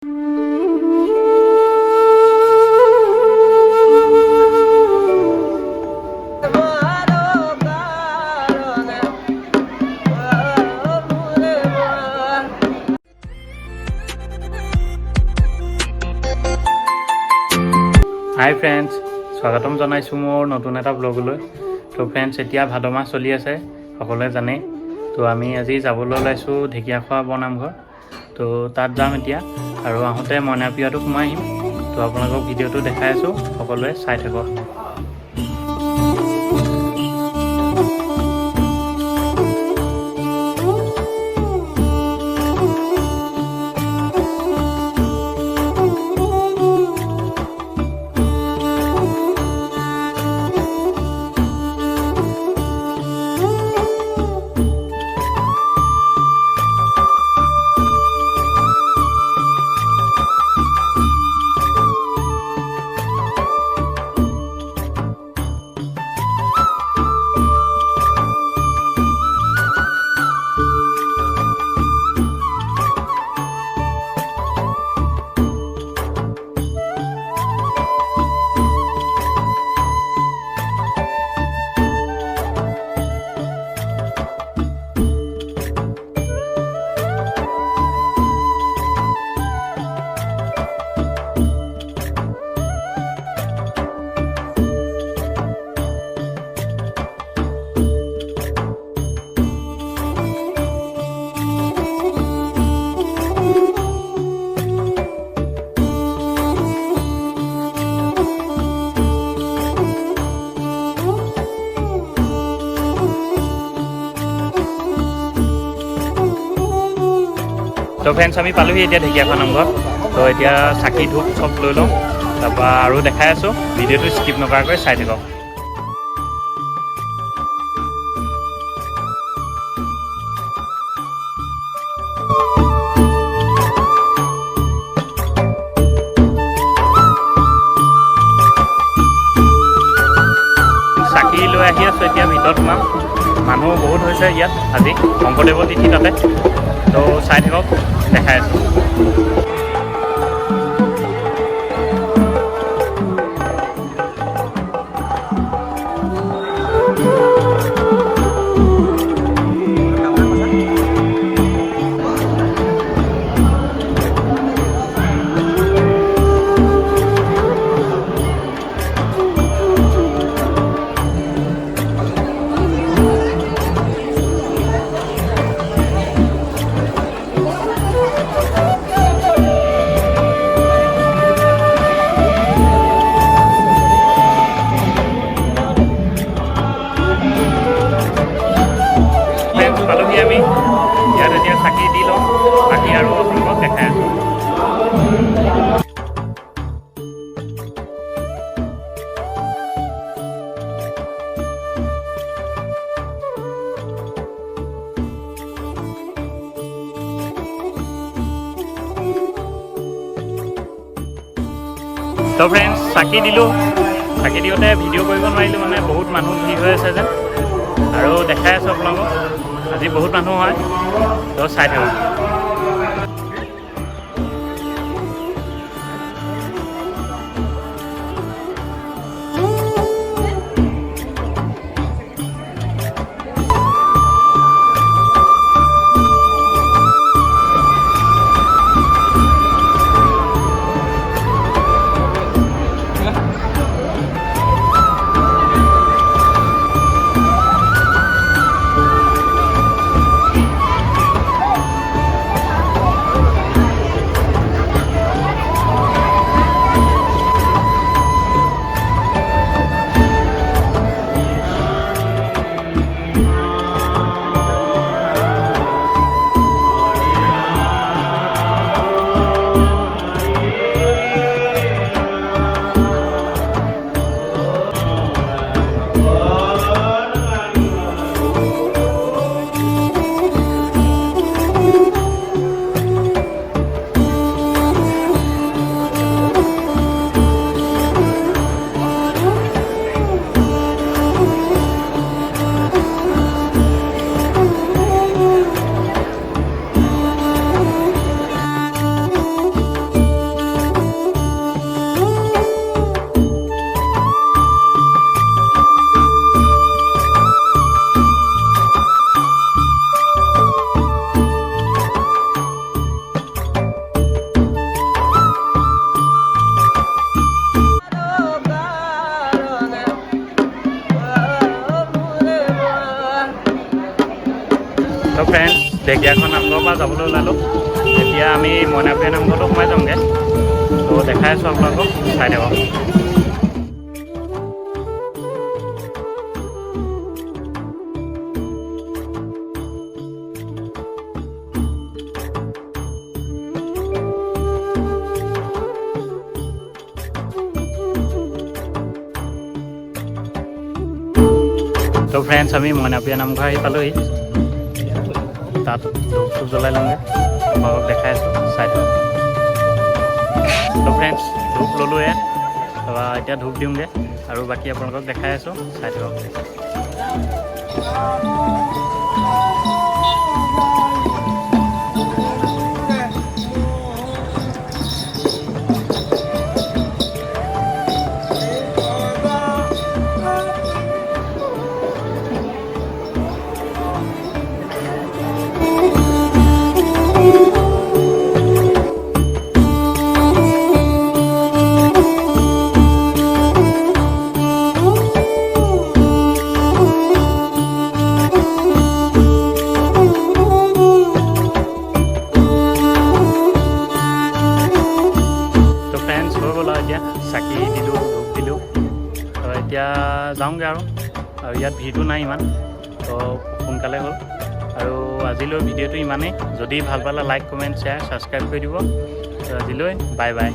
High friends, স্বাগতম জনাইছোঁ মোৰ নতুন এটা ব্লগলৈ। তো ফ্ৰেণ্ডছ, এতিয়া ভাদ মাহ চলি আছে, সকলোৱে জানেই। তো আমি আজি যাবলৈ ওলাইছোঁ ঢেকীয়াখোৱা বৰনামঘৰ। তো তাত যাম এতিয়া, আৰু আহোঁতে মইনাপিয়াটো সোমাই আহিম। তো আপোনালোকক ভিডিঅ'টো দেখাই আছোঁ, সকলোৱে চাই থাকক। তো ফ্ৰেণ্ডছ, আমি পালোহি এতিয়া ঢেকীয়াখোৱা নামঘৰ। তো এতিয়া চাকি ধূপ চব লৈ লওঁ, তাৰপৰা আৰু দেখাই আছোঁ। ভিডিঅ'টো স্কিপ নকৰাকৈ চাই থাকক। চাকি লৈ আহি আছোঁ, এতিয়া ভিতৰত সোমাম। মানুহ বহুত হৈছে ইয়াত আজি, শংকৰদেৱৰ তিথি তাতে। তো চাই থাকক, দেখাই আছোঁ। আমি ইয়াত এতিয়া চাকি দি লওঁ, বাকী আৰু আপোনালোকক দেখাই আছোঁ। তো ফ্ৰেণ্ডছ, চাকি দিলোঁ। চাকি দিওঁতে ভিডিঅ' কৰিব নোৱাৰিলোঁ, মানে বহুত মানুহ ভিৰ হৈ আছে যে। আৰু দেখাই আছোঁ আপোনালোকক, আজি বহুত মানুহ হয়। তো চাই থাকক। ঢেকীয়াখোৱা নামঘৰৰ পৰা যাবলৈ ওলালোঁ। এতিয়া আমি মইনাপুৰীয়া নামঘৰতো সোমাই যামগৈ। তো দেখাই আছোঁ আপোনালোকক, চাই থাকক। তো ফ্ৰেণ্ডছ, আমি মইনাপুৰীয়া নামঘৰ আহি পালোহি। তাত ধূপ চুপ জ্বলাই লওঁগৈ, আপোনালোকক দেখাই আছোঁ, চাই থাকক। তো ফ্ৰেণ্ডছ, ধূপ ল'লোৱে, তাৰপৰা এতিয়া ধূপ দিওঁগৈ আৰু বাকী আপোনালোকক দেখাই আছোঁ, চাই থাকক। এতিয়া চাকি দিলোঁ, ধূপ দিলোঁ, এতিয়া যাওঁগৈ আৰু ইয়াত ভিৰটো নাই ইমান, তো সোনকালে হ'ল। আৰু আজিলৈ ভিডিঅ'টো ইমানেই। যদি ভাল পালে লাইক, কমেণ্ট, শ্বেয়াৰ, ছাবস্ক্ৰাইব কৰি দিব। তো আজিলৈ বাই বাই।